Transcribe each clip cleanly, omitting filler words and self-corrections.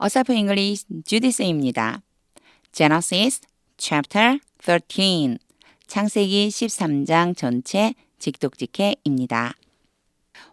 어설픈 English 주디스입니다. Genesis chapter 13 창세기 13장 전체 직독직해입니다.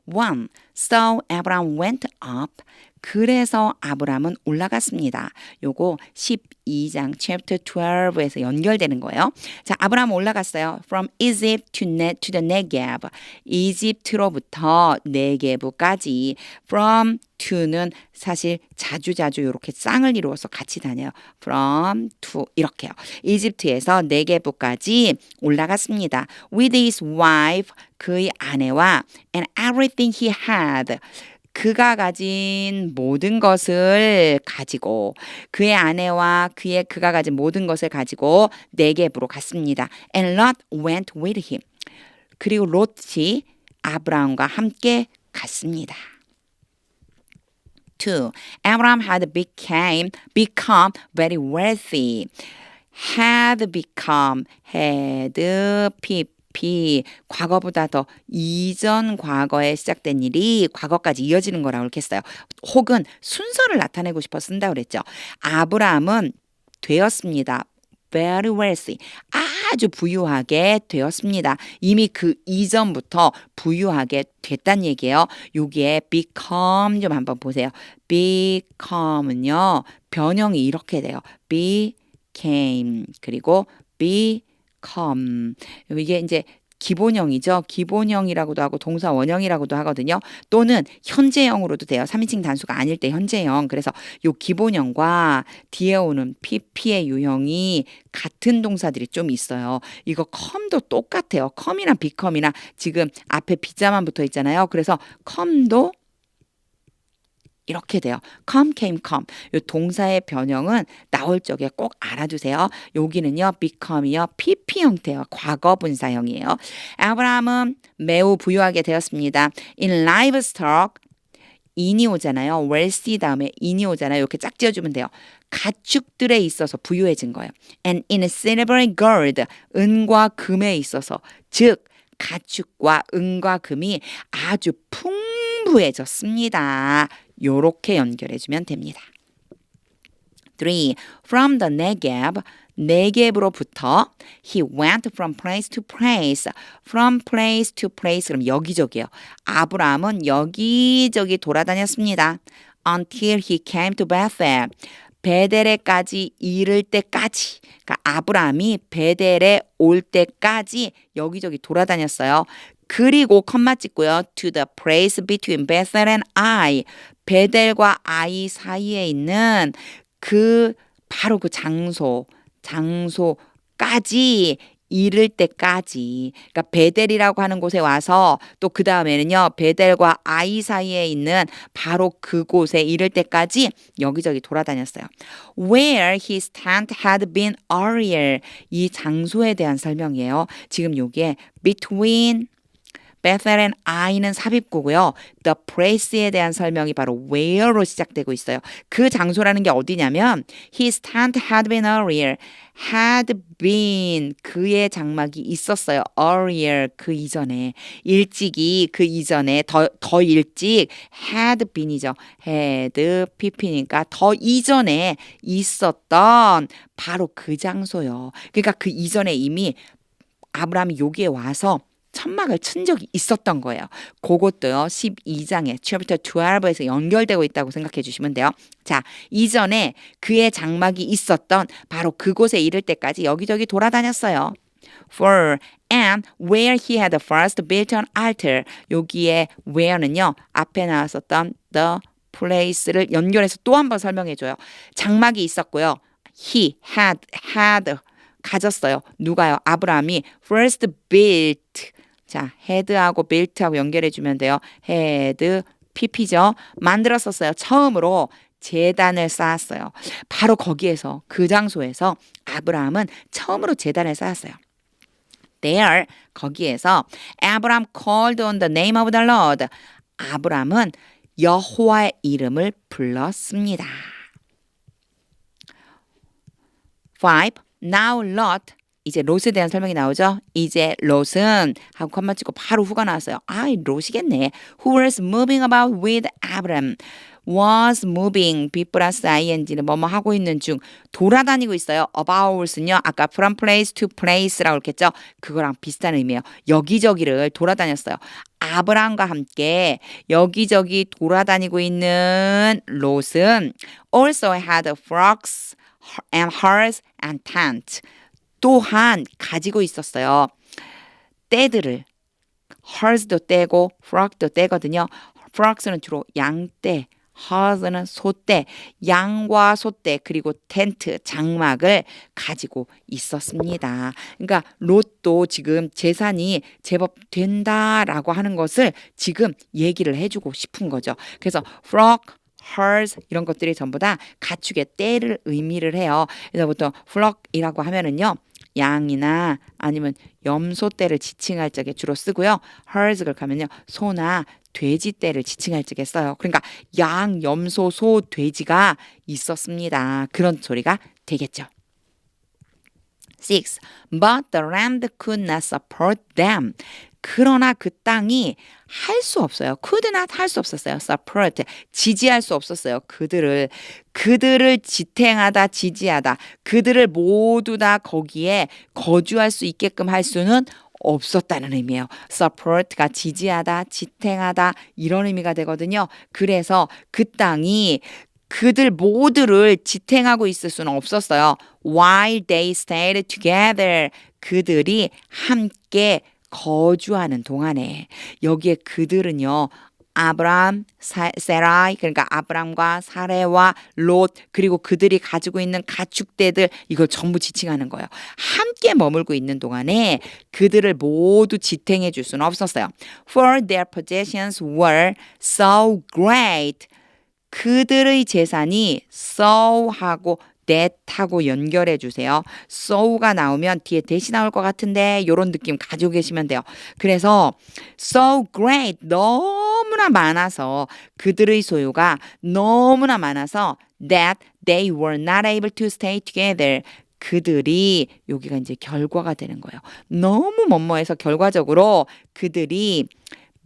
1. So Abraham went up. 그래서 아브람은 올라갔습니다. 요거 12장 chapter 12에서 연결되는 거예요. 자, 아브람 올라갔어요. From Egypt to the Negev. 이집트로부터 네게브까지. From to는 사실 자주자주 이렇게 쌍을 이루어서 같이 다녀요. From to 이렇게요. 이집트에서 네게브까지 올라갔습니다. With his wife, 그의 아내와 and everything he had. 그가 가진 모든 것을 가지고 그의 아내와 그가 가진 모든 것을 가지고 네겝으로 갔습니다. And Lot went with him. 그리고 롯이 아브라함과 함께 갔습니다. 2. Abraham had become very wealthy. Had 과거보다 더 이전 과거에 시작된 일이 과거까지 이어지는 거라고 이렇게 했어요. 혹은 순서를 나타내고 싶어 쓴다고 그랬죠. 아브라함은 되었습니다. very wealthy. 아주 부유하게 되었습니다. 이미 그 이전부터 부유하게 됐단 얘기예요. 여기에 become 좀 한번 보세요. become은요. 변형이 이렇게 돼요. became 그리고 become. 이게 이제 기본형이죠. 기본형이라고도 하고 동사 원형이라고도 하거든요. 또는 현재형으로도 돼요. 3인칭 단수가 아닐 때 현재형. 그래서 요 기본형과 뒤에 오는 pp의 유형이 같은 동사들이 좀 있어요. 이거 come도 똑같아요. come이랑 become이나 지금 앞에 비자만 붙어 있잖아요. 그래서 come도 이렇게 돼요. come, came, come. 이 동사의 변형은 나올 적에 꼭 알아두세요. 여기는요, become이요, pp 형태예요. 과거 분사형이에요. 아브라함은 매우 부유하게 되었습니다. In livestock, in이 오잖아요. wealthy 다음에 in이 오잖아요. 이렇게 짝 지어주면 돼요. 가축들에 있어서 부유해진 거예요. And in silver and gold, 은과 금에 있어서, 즉 가축과 은과 금이 아주 풍부해졌습니다. 요렇게 연결해주면 됩니다. 3. From the Negev, 네겝으로부터 he went from place to place. From place to place 그럼 여기저기요. 아브라함은 여기저기 돌아다녔습니다. Until he came to Bethel. 베델에까지 이를 때까지. 그러니까 아브라함이 베델에 올 때까지 여기저기 돌아다녔어요. 그리고 컴마 찍고요. To the place between Bethel and Ai. 베델과 아이 사이에 있는 바로 그 장소까지 이를 때까지. 그러니까 베델이라고 하는 곳에 와서 또 그 다음에는요. 베델과 아이 사이에 있는 바로 그곳에 이를 때까지 여기저기 돌아다녔어요. Where his tent had been earlier. 이 장소에 대한 설명이에요. 지금 여기에 between Bethel and Ai는 삽입구고요. The place에 대한 설명이 바로 where로 시작되고 있어요. 그 장소라는 게 어디냐면 His tent had been earlier. Had been 그의 장막이 있었어요. Earlier 그 이전에 일찍이 그 이전에 더 일찍 had been이죠. had pp니까 더 이전에 있었던 바로 그 장소요. 그러니까 그 이전에 이미 아브라함이 여기에 와서 천막을 친 적이 있었던 거예요. 그것도요. 12장에 chapter 12에서 연결되고 있다고 생각해 주시면 돼요. 자, 이전에 그의 장막이 있었던 바로 그곳에 이를 때까지 여기저기 돌아다녔어요. For and where he had first built an altar. 여기에 where는요. 앞에 나왔었던 the place를 연결해서 또 한 번 설명해 줘요. 장막이 있었고요. He had 가졌어요. 누가요? 아브라함이 first built. 자, had하고 built하고 연결해주면 돼요. had, pp죠. 만들었었어요. 처음으로 제단을 쌓았어요. 바로 거기에서 그 장소에서 아브라함은 처음으로 제단을 쌓았어요. There, 거기에서 Abraham called on the name of the Lord. 아브라함은 여호와의 이름을 불렀습니다. 5. Now Lot 이제 롯에 대한 설명이 나오죠. 이제 롯은 하고 컴마 찍고 바로 후가 나왔어요. 아, 롯이겠네. Who was moving about with Abram. was moving, be 플러스 ing는 뭐뭐 하고 있는 중 돌아다니고 있어요. about은요. 아까 from place to place라고 했겠죠. 그거랑 비슷한 의미예요. 여기저기를 돌아다녔어요. 아브라함과 함께 여기저기 돌아다니고 있는 롯은 also had flocks and herds and tents. 또한 가지고 있었어요. 떼들을. herds도 떼고 flock도 떼거든요. flocks는 주로 양떼, herds는 소떼, 양과 소떼 그리고 텐트, 장막을 가지고 있었습니다. 그러니까 롯도 지금 재산이 제법 된다라고 하는 것을 지금 얘기를 해주고 싶은 거죠. 그래서 flock, herds 이런 것들이 전부 다 가축의 떼를 의미를 해요. 그래서 보통 flock이라고 하면은요. 양이나 아니면 염소떼를 지칭할 적에 주로 쓰고요. herds를 가면요. 소나 돼지떼를 지칭할 적에 써요. 그러니까 양, 염소, 소, 돼지가 있었습니다. 그런 소리가 되겠죠. 6. But the land could not support them. 그러나 그 땅이 할 수 없어요. could not 할 수 없었어요. support 지지할 수 없었어요. 그들을 지탱하다 지지하다 그들을 모두 다 거기에 거주할 수 있게끔 할 수는 없었다는 의미예요. support가 지지하다 지탱하다 이런 의미가 되거든요. 그래서 그 땅이 그들 모두를 지탱하고 있을 수는 없었어요. While they stayed together. 그들이 함께 거주하는 동안에 여기에 그들은요. 아브람, 세라이 그러니까 아브람과 사레와 롯 그리고 그들이 가지고 있는 가축대들 이걸 전부 지칭하는 거예요. 함께 머물고 있는 동안에 그들을 모두 지탱해 줄 수는 없었어요. For their possessions were so great. 그들의 재산이 so하고 that하고 연결해 주세요. so가 나오면 뒤에 that이 나올 것 같은데 이런 느낌 가지고 계시면 돼요. 그래서 so great 너무나 많아서 그들의 소유가 너무나 많아서 that they were not able to stay together. 그들이 여기가 이제 결과가 되는 거예요. 너무 뭐뭐해서 결과적으로 그들이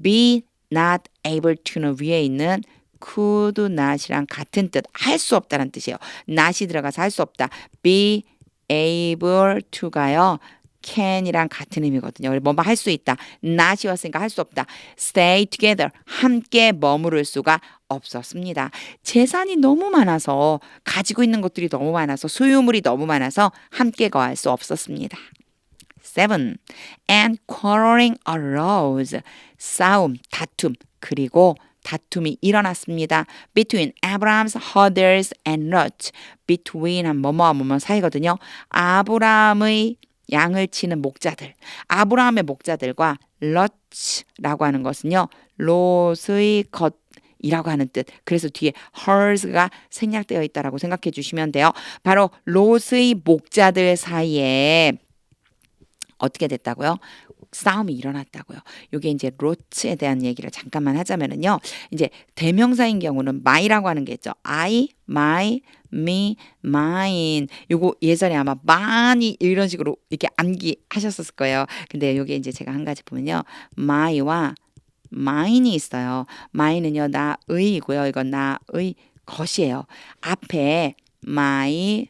be not able to는 위에 있는 could not이랑 같은 뜻, 할 수 없다는 뜻이에요. not이 들어가서 할 수 없다. be able to가요. can이랑 같은 의미거든요. 뭐뭐 할 수 있다. not이 왔으니까 할 수 없다. stay together. 함께 머무를 수가 없었습니다. 재산이 너무 많아서 가지고 있는 것들이 너무 많아서 소유물이 너무 많아서 함께 거할 수 없었습니다. 7. And quarreling arose. 싸움, 다툼, 그리고 다툼이 일어났습니다. Between Abraham's herders and Lot. Between은 뭐뭐와 뭐뭐 사이거든요. 아브라함의 양을 치는 목자들. 아브라함의 목자들과 롯라고 하는 것은요. 롯의 것이라고 하는 뜻. 그래서 뒤에 herds가 생략되어 있다라고 생각해 주시면 돼요. 바로 롯의 목자들 사이에 어떻게 됐다고요? 싸움이 일어났다고요. 이게 이제 롯에 대한 얘기를 잠깐만 하자면은요. 이제 대명사인 경우는 my라고 하는 게 있죠. I, my, me, mine. 요거 예전에 아마 많이 이런 식으로 이렇게 암기하셨을 거예요. 근데 요게 이제 제가 한 가지 보면요. my와 mine이 있어요. mine은요. 나의이고요. 이건 나의 것이에요. 앞에 my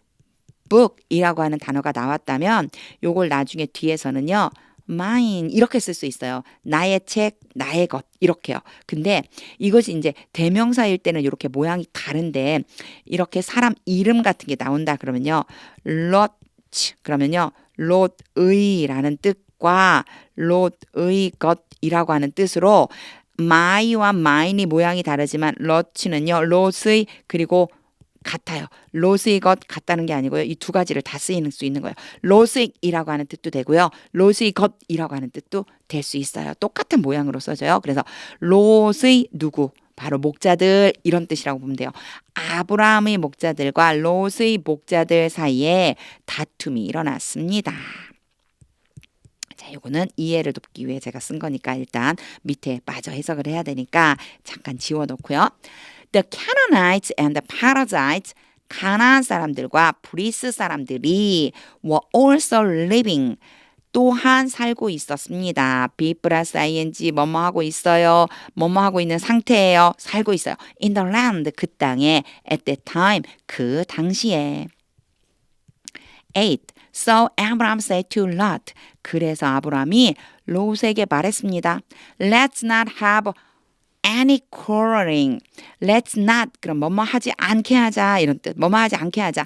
book이라고 하는 단어가 나왔다면 요걸 나중에 뒤에서는요. mine 이렇게 쓸 수 있어요. 나의 책, 나의 것 이렇게요. 근데 이것이 이제 대명사일 때는 이렇게 모양이 다른데 이렇게 사람 이름 같은 게 나온다 그러면요. 롯 그러면요. 롯의라는 뜻과 롯의 것이라고 하는 뜻으로 my와 mine이 모양이 다르지만 롯은요. 롯의 그리고 같아요. 롯의 것 같다는 게 아니고요. 이 두 가지를 다 쓰이는 수 있는 거예요. 롯의이라고 하는 뜻도 되고요. 롯의 것이라고 하는 뜻도 될 수 있어요. 똑같은 모양으로 써져요. 그래서 롯의 누구? 바로 목자들 이런 뜻이라고 보면 돼요. 아브라함의 목자들과 롯의 목자들 사이에 다툼이 일어났습니다. 자, 요거는 이해를 돕기 위해 제가 쓴 거니까 일단 밑에 마저 해석을 해야 되니까 잠깐 지워놓고요. The Canaanites and the Perizzites 가나안 사람들과 브리스 사람들이 were also living 또한 살고 있었습니다. be 플러스 ing 뭐뭐 하고 있어요. 뭐뭐 하고 있는 상태예요. 살고 있어요. in the land 그 땅에 at that time 그 당시에 8. So Abraham said to Lot 그래서 아브라함이 롯에게 말했습니다. Let's not have any quarreling. Let's not 그럼 뭐뭐 하지 않게 하자 이런 뜻. 뭐뭐 하지 않게 하자.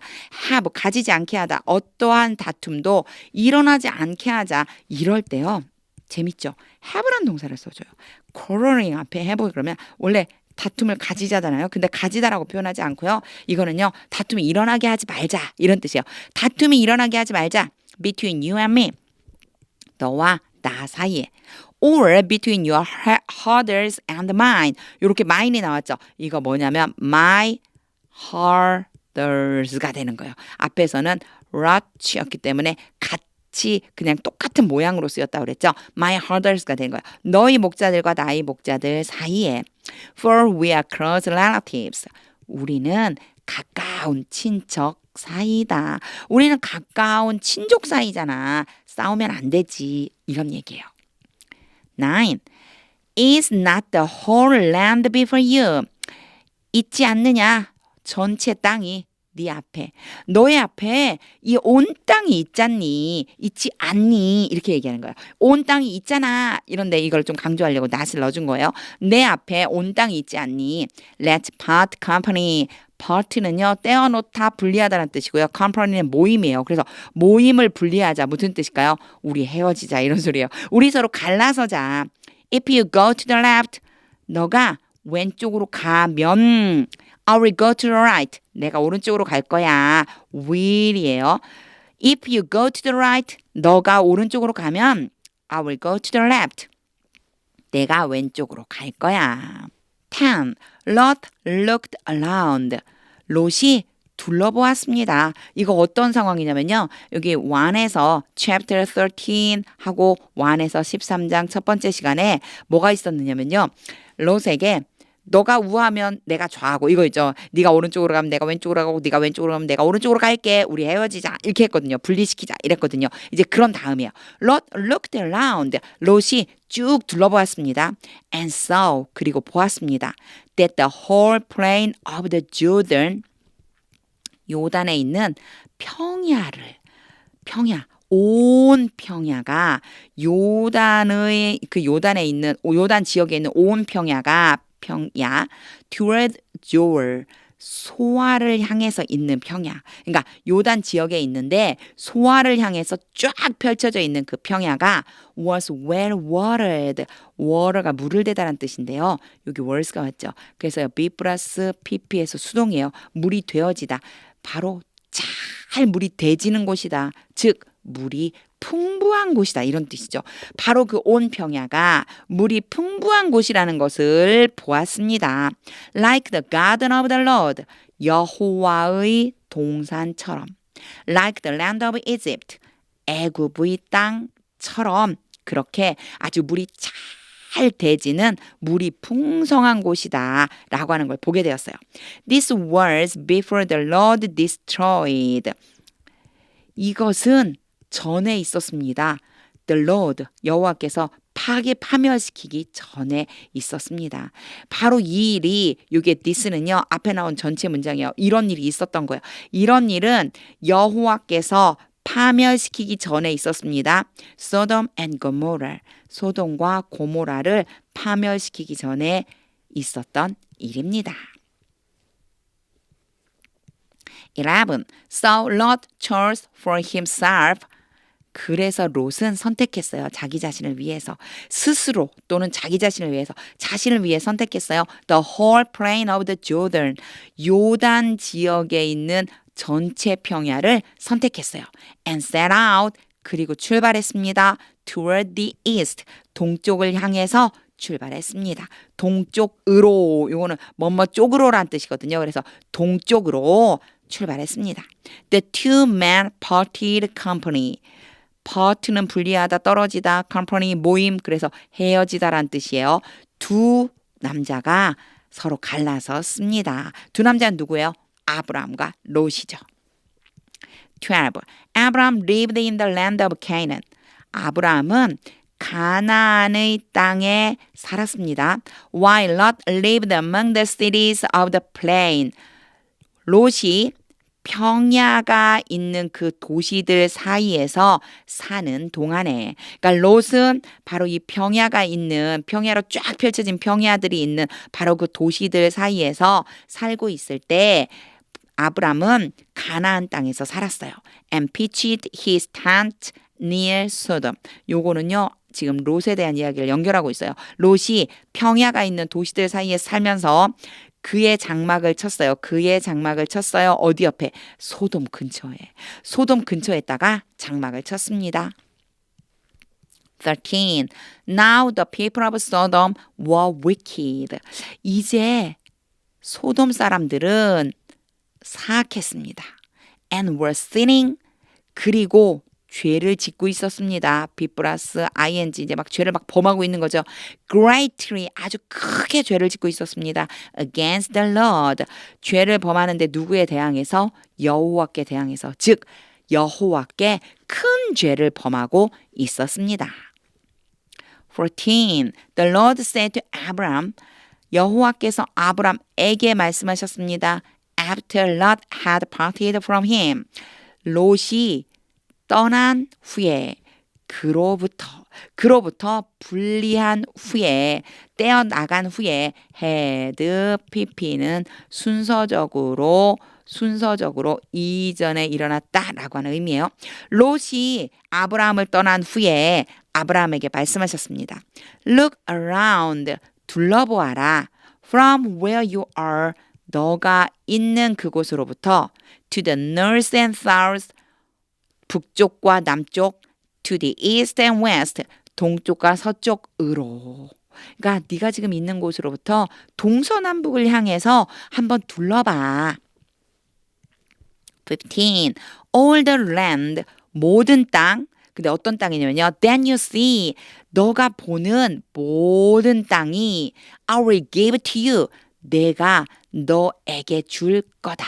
have 가지지 않게 하다. 어떠한 다툼도 일어나지 않게 하자. 이럴 때요. 재밌죠. have란 동사를 써줘요. quarreling 앞에 have 그러면 원래 다툼을 가지자잖아요. 근데 가지다라고 표현하지 않고요. 이거는요. 다툼이 일어나게 하지 말자 이런 뜻이에요. 다툼이 일어나게 하지 말자. Between you and me. 너와 나 사이에. Or between your herders and mine. 이렇게 mine이 나왔죠. 이거 뭐냐면 my herders가 되는 거예요. 앞에서는 Lot이었기 때문에 같이 그냥 똑같은 모양으로 쓰였다고 그랬죠. My herders가 된 거예요. 너희 목자들과 나의 목자들 사이에. For we are close relatives. 우리는 가까운 친척 사이다. 우리는 가까운 친족 사이잖아. 싸우면 안 되지. 이런 얘기예요. 9. Is not the whole land before you? 있지 않느냐? 전체 땅이 네 앞에. 너의 앞에 이 온 땅이 있잖니? 있지 않니? 이렇게 얘기하는 거예요. 온 땅이 있잖아. 이런데 이걸 좀 강조하려고 not을 넣어준 거예요. 내 앞에 온 땅이 있지 않니? Let's part company. part는요. 떼어놓다 분리하다는 뜻이고요. company는 모임이에요. 그래서 모임을 분리하자. 무슨 뜻일까요? 우리 헤어지자 이런 소리예요. 우리 서로 갈라서자. If you go to the left. 너가 왼쪽으로 가면 I will go to the right. 내가 오른쪽으로 갈 거야. will이에요. If you go to the right. 너가 오른쪽으로 가면 I will go to the left. 내가 왼쪽으로 갈 거야. 10. Lot looked around. 롯이 둘러보았습니다. 이거 어떤 상황이냐면요. 여기 1에서 chapter 13 하고 1에서 13장 첫 번째 시간에 뭐가 있었느냐면요. 롯에게 너가 우하면 내가 좌하고 이거 있죠. 네가 오른쪽으로 가면 내가 왼쪽으로 가고 네가 왼쪽으로 가면 내가 오른쪽으로 갈게. 우리 헤어지자. 이렇게 했거든요. 분리시키자. 이랬거든요. 이제 그런 다음이에요. Lot looked around. 롯이 쭉 둘러보았습니다. And saw 그리고 보았습니다. That the whole plain of the Jordan 요단에 있는 평야를 온 평야가 요단에 있는 요단 지역에 있는 온 평야 toward Joel 소아를 향해서 있는 평야. 그러니까 요단 지역에 있는데 소아를 향해서 쫙 펼쳐져 있는 그 평야가 was well watered. water가 물을 대다라는 뜻인데요. 여기 was가 왔죠. 그래서 be 플러스 pp에서 수동이에요. 물이 되어지다. 바로 잘 물이 대지는 곳이다. 즉 물이 풍부한 곳이다. 이런 뜻이죠. 바로 그 온 평야가 물이 풍부한 곳이라는 것을 보았습니다. Like the garden of the Lord. 여호와의 동산처럼. Like the land of Egypt. 애굽의 땅처럼 그렇게 아주 물이 잘 대지는 물이 풍성한 곳이다 라고 하는 걸 보게 되었어요. This was before the Lord destroyed. 이것은 전에 있었습니다. The Lord, 여호와께서 파멸시키기 전에 있었습니다. 바로 이 일이 이게 this는요. 앞에 나온 전체 문장이에요. 이런 일이 있었던 거예요. 이런 일은 여호와께서 파멸시키기 전에 있었습니다. Sodom and Gomorrah, 소돔과 고모라를 파멸시키기 전에 있었던 일입니다. 11. So Lot chose for himself. 그래서 롯은 선택했어요. 자기 자신을 위해서. 스스로 또는 자기 자신을 위해서. 자신을 위해 선택했어요. The whole plain of the Jordan. 요단 지역에 있는 전체 평야를 선택했어요. And set out. 그리고 출발했습니다. Toward the east. 동쪽을 향해서 출발했습니다. 동쪽으로. 요거는 뭐뭐 쪽으로란 뜻이거든요. 그래서 동쪽으로 출발했습니다. The two men parted company. part는 분리하다, 떨어지다, company 모임, 그래서 헤어지다란 뜻이에요. 두 남자가 서로 갈라섰습니다. 두 남자는 누구예요? 아브라함과 롯이죠. 12. Abraham lived in the land of Canaan. 아브라함은 가나안의 땅에 살았습니다. While Lot lived among the cities of the plain. 롯이 평야가 있는 그 도시들 사이에서 사는 동안에, 그러니까 롯은 바로 이 평야가 있는, 평야로 쫙 펼쳐진 평야들이 있는 바로 그 도시들 사이에서 살고 있을 때 아브람은 가나안 땅에서 살았어요. And pitched his tent near Sodom. 요거는요, 지금 롯에 대한 이야기를 연결하고 있어요. 롯이 평야가 있는 도시들 사이에 살면서 그의 장막을 쳤어요. 그의 장막을 쳤어요. 어디 옆에? 소돔 근처에. 소돔 근처에다가 장막을 쳤습니다. 13. Now the people of Sodom were wicked. 이제 소돔 사람들은 사악했습니다. And were sinning. 그리고 죄를 짓고 있었습니다. be 플러스 ing 이제 막 죄를 막 범하고 있는 거죠. greatly 아주 크게 죄를 짓고 있었습니다. against the Lord 죄를 범하는데 누구에 대항해서? 여호와께 대항해서, 즉 여호와께 큰 죄를 범하고 있었습니다. 14. The Lord said to Abraham 여호와께서 아브람에게 말씀하셨습니다. After Lot had parted from him 롯이 떠난 후에 그로부터 분리한 후에 떼어나간 후에 had pp는 순서적으로 이전에 일어났다라고 하는 의미예요. 롯이 아브라함을 떠난 후에 아브라함에게 말씀하셨습니다. Look around 둘러보아라. From where you are 너가 있는 그곳으로부터 to the north and south 북쪽과 남쪽 to the east and west 동쪽과 서쪽으로. 그러니까 네가 지금 있는 곳으로부터 동서남북을 향해서 한번 둘러봐. 15. All the land 모든 땅. 근데 어떤 땅이냐면요. Then you see 너가 보는 모든 땅이 I will give to you. 내가 너에게 줄 거다.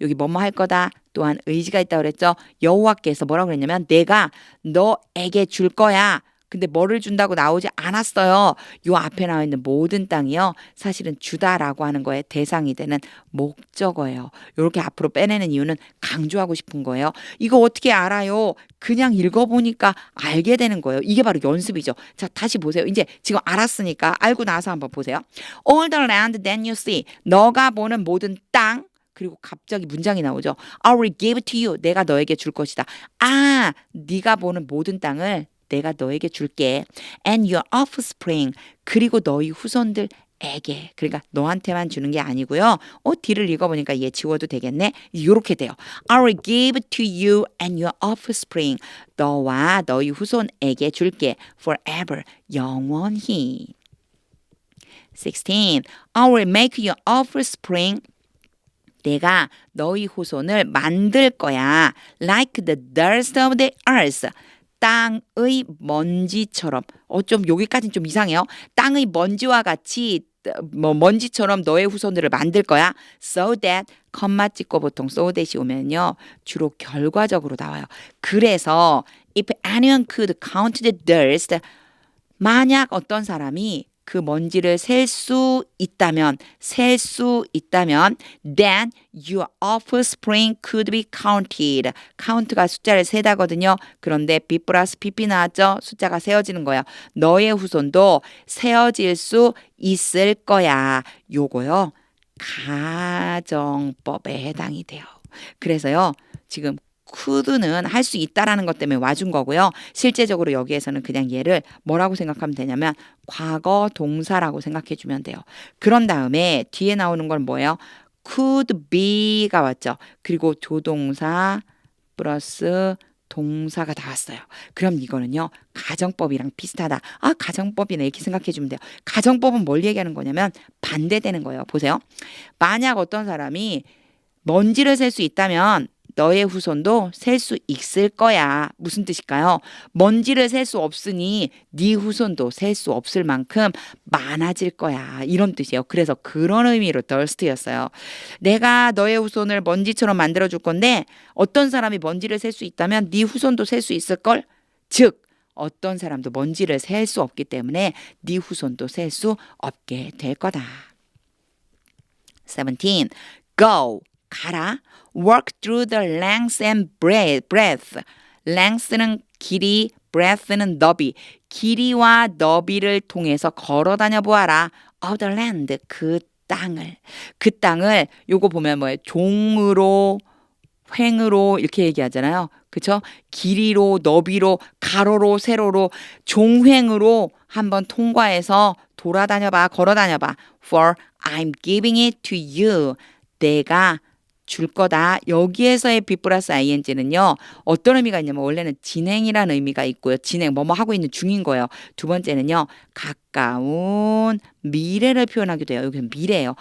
여기 뭐뭐 할 거다. 또한 의지가 있다고 그랬죠. 여호와께서 뭐라고 그랬냐면 내가 너에게 줄 거야. 근데 뭐를 준다고 나오지 않았어요. 요 앞에 나와 있는 모든 땅이요. 사실은 주다라고 하는 거에 대상이 되는 목적어예요. 이렇게 앞으로 빼내는 이유는 강조하고 싶은 거예요. 이거 어떻게 알아요? 그냥 읽어보니까 알게 되는 거예요. 이게 바로 연습이죠. 자, 다시 보세요. 이제 지금 알았으니까 알고 나서 한번 보세요. All the land that you see. 너가 보는 모든 땅. 그리고 갑자기 문장이 나오죠. I will give to you. 내가 너에게 줄 것이다. 아, 네가 보는 모든 땅을 내가 너에게 줄게. And your offspring. 그리고 너희 후손들에게. 그러니까 너한테만 주는 게 아니고요. 뒤를 읽어보니까 얘 지워도 되겠네. 이렇게 돼요. I will give to you and your offspring. 너와 너희 후손에게 줄게. Forever. 영원히. 16. I will make your offspring 내가 너희 후손을 만들 거야. Like the dust of the earth. 땅의 먼지처럼. 좀 여기까지는 좀 이상해요. 땅의 먼지와 같이 먼지처럼 너의 후손들을 만들 거야. So that 컴마 찍고 보통 so that이 오면요. 주로 결과적으로 나와요. 그래서 if anyone could count the dust 만약 어떤 사람이 그 먼지를 셀 수 있다면 then your offspring could be counted. count가 숫자를 세다거든요. 그런데 b 플러스 pp 나왔죠? 숫자가 세어지는 거예요. 너의 후손도 세어질 수 있을 거야. 요거요. 가정법에 해당이 돼요. 그래서요. 지금 could는 할 수 있다라는 것 때문에 와준 거고요. 실제적으로 여기에서는 그냥 얘를 뭐라고 생각하면 되냐면 과거 동사라고 생각해 주면 돼요. 그런 다음에 뒤에 나오는 건 뭐예요? could be가 왔죠. 그리고 조동사 플러스 동사가 나왔어요. 그럼 이거는요. 가정법이랑 비슷하다. 가정법이네 이렇게 생각해 주면 돼요. 가정법은 뭘 얘기하는 거냐면 반대되는 거예요. 보세요. 만약 어떤 사람이 먼지를 셀 수 있다면 너의 후손도 셀 수 있을 거야. 무슨 뜻일까요? 먼지를 셀 수 없으니 네 후손도 셀 수 없을 만큼 많아질 거야. 이런 뜻이에요. 그래서 그런 의미로 thirst였어요. 내가 너의 후손을 먼지처럼 만들어 줄 건데 어떤 사람이 먼지를 셀 수 있다면 네 후손도 셀 수 있을 걸? 즉 어떤 사람도 먼지를 셀 수 없기 때문에 네 후손도 셀 수 없게 될 거다. 17. Go. 가라. Work through the length and breadth. length는 길이, breadth는 너비. 길이와 너비를 통해서 걸어 다녀 보아라. of the land. 그 땅을 요거 보면 뭐예요? 종으로 횡으로 이렇게 얘기하잖아요. 그쵸? 길이로, 너비로, 가로로, 세로로, 종횡으로 한번 통과해서 돌아다녀봐, 걸어다녀봐. For I'm giving it to you. 내가 줄 거다. 여기에서의 be 플러스 ing는요. 어떤 의미가 있냐면 원래는 진행이라는 의미가 있고요. 진행, 뭐뭐 하고 있는 중인 거예요. 두 번째는요. 가까운 미래를 표현하기도 해요. 여기는 미래예요.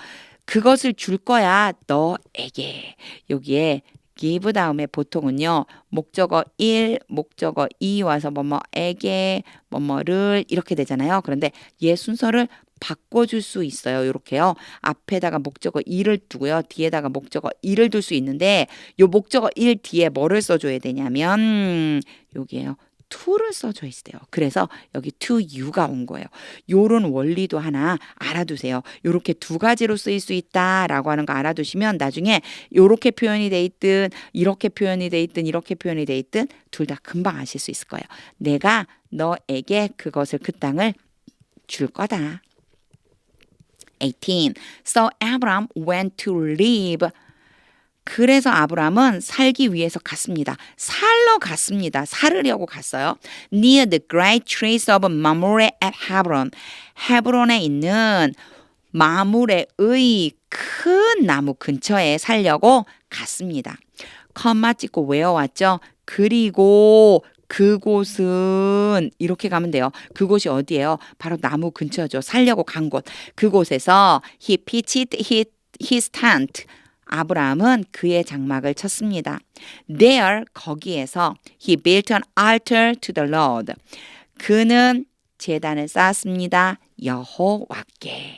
그것을 줄 거야. 너에게. 여기에 give 다음에 보통은요. 목적어 1, 목적어 2 와서 뭐뭐에게, 뭐뭐를 이렇게 되잖아요. 그런데 얘 순서를 바꿔줄 수 있어요. 이렇게요. 앞에다가 목적어 2를 두고요. 뒤에다가 목적어 2를 둘 수 있는데 요 목적어 1 뒤에 뭐를 써줘야 되냐면 여기에요. to를 써줘야 돼요. 그래서 여기 to you가 온 거예요. 요런 원리도 하나 알아두세요. 요렇게 두 가지로 쓰일 수 있다라고 하는 거 알아두시면 나중에 요렇게 표현이 돼 있든 이렇게 표현이 돼 있든 이렇게 표현이 돼 있든 둘 다 금방 아실 수 있을 거예요. 내가 너에게 그것을 그 땅을 줄 거다. 18. So Abraham went to live. 그래서 아브람은 살기 위해서 갔습니다. 살러 갔습니다. 살으려고 갔어요. Near the great trees of Mamre at Hebron. 헤브론에 있는 마물의 큰 나무 근처에 살려고 갔습니다. 컴마 찍고 외워왔죠. 그리고 그곳은 이렇게 가면 돼요. 그곳이 어디예요? 바로 나무 근처죠. 살려고 간 곳. 그곳에서 he pitched his tent. 아브라함은 그의 장막을 쳤습니다. There, 거기에서 he built an altar to the Lord. 그는 제단을 쌓았습니다. 여호와께.